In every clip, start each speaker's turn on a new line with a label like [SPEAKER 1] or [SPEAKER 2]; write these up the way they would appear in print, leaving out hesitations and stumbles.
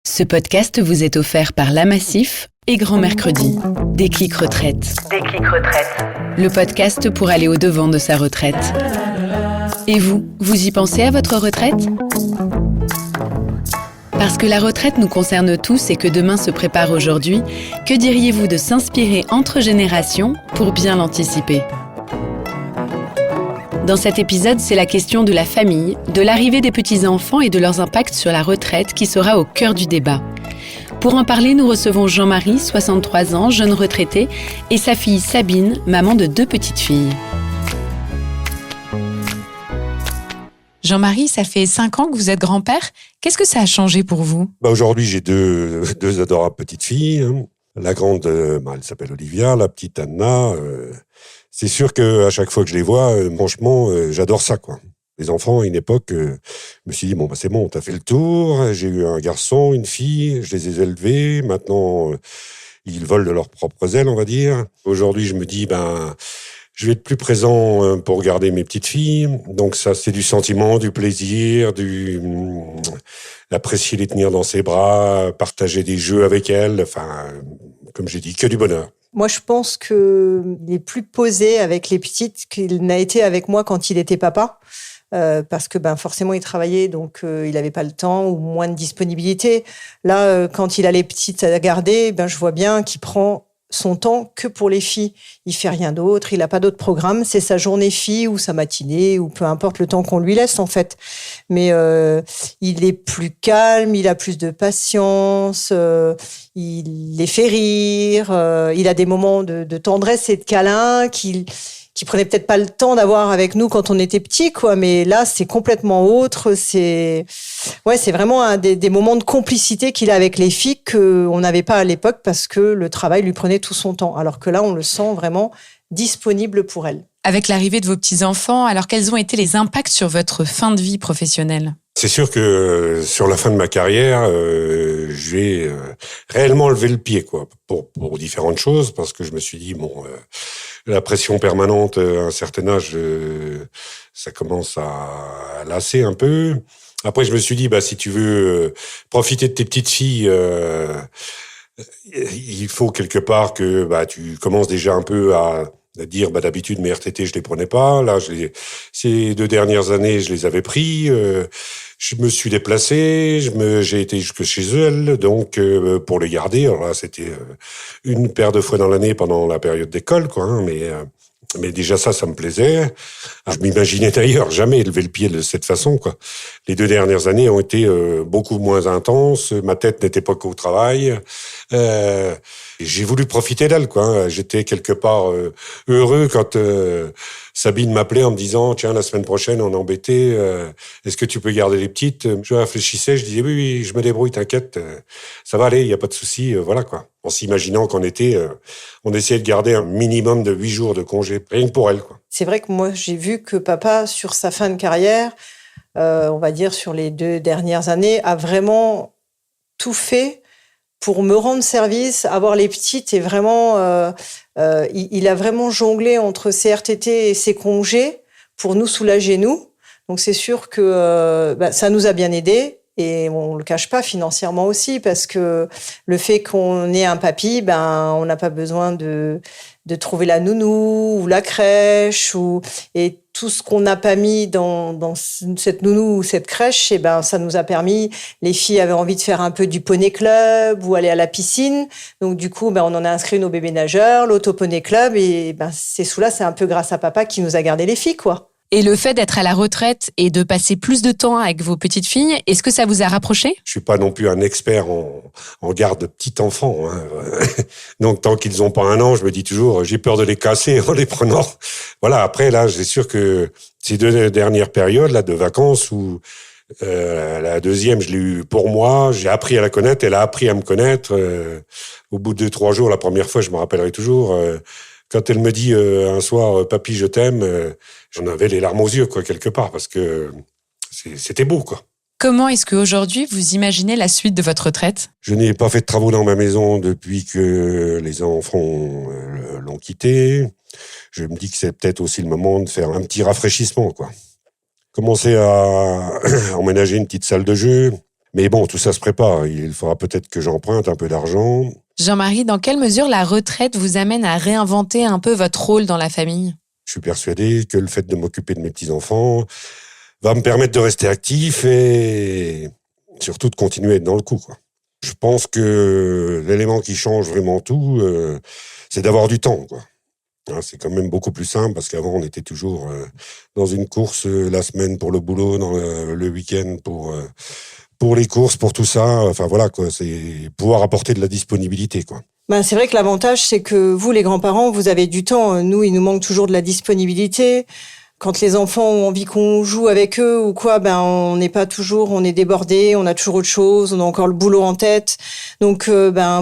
[SPEAKER 1] Ce podcast vous est offert par La Massif et Grand Mercredi. Déclic Retraite. Le podcast pour aller au-devant de sa retraite. Et vous y pensez à votre retraite ? Parce que la retraite nous concerne tous et que demain se prépare aujourd'hui, que diriez-vous de s'inspirer entre générations pour bien l'anticiper ? Dans cet épisode, c'est la question de la famille, de l'arrivée des petits-enfants et de leurs impacts sur la retraite qui sera au cœur du débat. Pour en parler, nous recevons Jean-Marie, 63 ans, jeune retraité, et sa fille Sabine, maman de 2 petites filles. Jean-Marie, ça fait 5 ans que vous êtes grand-père. Qu'est-ce que ça a changé pour vous ?
[SPEAKER 2] Aujourd'hui, j'ai deux adorables petites filles. La grande, elle s'appelle Olivia, la petite Anna. C'est sûr qu'à chaque fois que je les vois, franchement, j'adore ça, quoi. Les enfants, à une époque, je me suis dit, c'est bon, t'as fait le tour. J'ai eu un garçon, une fille, je les ai élevés. Maintenant, ils volent de leurs propres ailes, on va dire. Aujourd'hui, je me dis, je vais être plus présent pour garder mes petites filles. Donc ça, c'est du sentiment, du plaisir, d'apprécier les tenir dans ses bras, partager des jeux avec elles. Enfin, comme j'ai dit, que du bonheur.
[SPEAKER 3] Moi, je pense qu'il est plus posé avec les petites qu'il n'a été avec moi quand il était papa. Parce que forcément, il travaillait, donc il n'avait pas le temps ou moins de disponibilité. Là, quand il a les petites à garder, je vois bien qu'il prend son temps que pour les filles. Il fait rien d'autre, il n'a pas d'autre programme. C'est sa journée fille ou sa matinée ou peu importe le temps qu'on lui laisse en fait. Mais il est plus calme, il a plus de patience, il les fait rire, il a des moments de tendresse et de câlin qui prenait peut-être pas le temps d'avoir avec nous quand on était petit, quoi. Mais là, c'est complètement autre. C'est vraiment des moments de complicité qu'il a avec les filles qu'on n'avait pas à l'époque parce que le travail lui prenait tout son temps. Alors que là, on le sent vraiment disponible pour elle.
[SPEAKER 1] Avec l'arrivée de vos petits-enfants, alors quels ont été les impacts sur votre fin de vie professionnelle ?
[SPEAKER 2] C'est sûr que sur la fin de ma carrière, j'ai réellement levé le pied, quoi, pour différentes choses, parce que je me suis dit, la pression permanente à un certain âge, ça commence à lasser un peu. Après, je me suis dit, si tu veux profiter de tes petites filles, il faut quelque part que tu commences déjà un peu à dire, d'habitude, mes RTT, je les prenais pas. Là, ces 2 dernières années, je les avais pris. Je me suis déplacé, j'ai été jusque chez elles, donc pour les garder. Alors là, c'était une paire de fois dans l'année pendant la période d'école, quoi. Mais déjà ça me plaisait. Je m'imaginais d'ailleurs jamais élever le pied de cette façon, quoi. Les 2 dernières années ont été beaucoup moins intenses. Ma tête n'était pas qu'au travail. J'ai voulu profiter d'elle, quoi. J'étais quelque part heureux quand Sabine m'appelait en me disant, tiens, la semaine prochaine, on est embêté. Est-ce que tu peux garder les petites ? Je réfléchissais, je disais, oui, je me débrouille, t'inquiète. Ça va aller, il y a pas de souci, voilà, quoi. En s'imaginant qu'on on essayait de garder un minimum de 8 jours de congé, rien que pour elle, quoi.
[SPEAKER 3] C'est vrai que moi, j'ai vu que papa, sur sa fin de carrière, on va dire sur les 2 dernières années, a vraiment tout fait pour me rendre service, avoir les petites et vraiment, il a vraiment jonglé entre ses RTT et ses congés pour nous soulager, nous. Donc c'est sûr que ça nous a bien aidés. Et on le cache pas financièrement aussi, parce que le fait qu'on ait un papy, on n'a pas besoin de trouver la nounou ou la crèche et tout ce qu'on n'a pas mis dans cette nounou ou cette crèche, ça nous a permis. Les filles avaient envie de faire un peu du poney club ou aller à la piscine, donc du coup, on en a inscrit nos bébés nageurs, l'auto-poney club, et c'est un peu grâce à papa qui nous a gardé les filles, quoi.
[SPEAKER 1] Et le fait d'être à la retraite et de passer plus de temps avec vos petites filles, est-ce que ça vous a rapproché ?
[SPEAKER 2] Je suis pas non plus un expert en garde de petits enfants, hein. Donc, tant qu'ils ont pas 1 an, je me dis toujours, j'ai peur de les casser en les prenant. Voilà. Après, là, c'est sûr que ces 2 dernières périodes, là, de vacances où, la deuxième, je l'ai eue pour moi, j'ai appris à la connaître, elle a appris à me connaître. Au bout de 2-3 jours, la première fois, je me rappellerai toujours, quand elle me dit un soir, papy, je t'aime, j'en avais les larmes aux yeux, quoi, quelque part, parce que c'était beau, quoi.
[SPEAKER 1] Comment est-ce qu'aujourd'hui, vous imaginez la suite de votre retraite ?
[SPEAKER 2] Je n'ai pas fait de travaux dans ma maison depuis que les enfants l'ont quitté. Je me dis que c'est peut-être aussi le moment de faire un petit rafraîchissement, quoi. Commencer à emménager une petite salle de jeu, Mais bon, tout ça se prépare. Il faudra peut-être que j'emprunte un peu d'argent.
[SPEAKER 4] Jean-Marie, dans quelle mesure la retraite vous amène à réinventer un peu votre rôle dans la famille ?
[SPEAKER 2] Je suis persuadé que le fait de m'occuper de mes petits-enfants va me permettre de rester actif et surtout de continuer à être dans le coup, quoi. Je pense que l'élément qui change vraiment tout, c'est d'avoir du temps, quoi. C'est quand même beaucoup plus simple parce qu'avant, on était toujours dans une course la semaine pour le boulot, dans le week-end pour les courses, pour tout ça. Enfin voilà, quoi, c'est pouvoir apporter de la disponibilité, quoi.
[SPEAKER 3] C'est vrai que l'avantage, c'est que vous, les grands-parents, vous avez du temps. Nous, il nous manque toujours de la disponibilité. Quand les enfants ont envie qu'on joue avec eux ou quoi, on n'est pas toujours, on est débordé, on a toujours autre chose, on a encore le boulot en tête. Donc,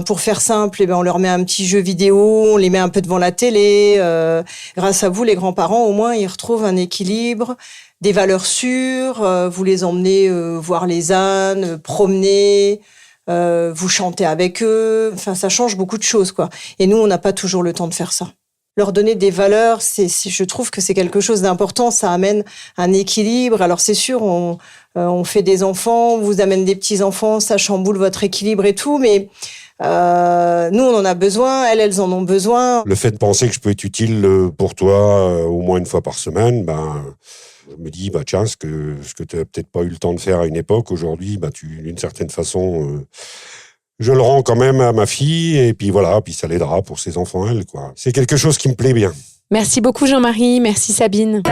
[SPEAKER 3] pour faire simple, on leur met un petit jeu vidéo, on les met un peu devant la télé. Grâce à vous, les grands-parents, au moins, ils retrouvent un équilibre, des valeurs sûres. Vous les emmenez voir les ânes, promener. Vous chantez avec eux. Enfin, ça change beaucoup de choses, quoi. Et nous, on n'a pas toujours le temps de faire ça. Leur donner des valeurs, je trouve que c'est quelque chose d'important. Ça amène un équilibre. Alors c'est sûr, on fait des enfants, on vous amène des petits-enfants, ça chamboule votre équilibre et tout, mais nous, on en a besoin, elles en ont besoin.
[SPEAKER 2] Le fait de penser que je peux être utile pour toi au moins une fois par semaine, je me dis, tiens, ce que tu n'as peut-être pas eu le temps de faire à une époque, aujourd'hui, d'une certaine façon... je le rends quand même à ma fille, et puis voilà, puis ça l'aidera pour ses enfants, elle, quoi. C'est quelque chose qui me plaît bien.
[SPEAKER 4] Merci beaucoup Jean-Marie, merci Sabine.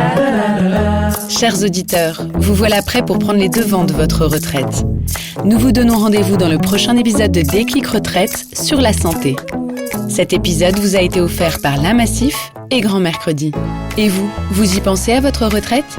[SPEAKER 1] Chers auditeurs, vous voilà prêts pour prendre les devants de votre retraite. Nous vous donnons rendez-vous dans le prochain épisode de Déclic Retraite sur la santé. Cet épisode vous a été offert par La Massif et Grand Mercredi. Et vous y pensez à votre retraite ?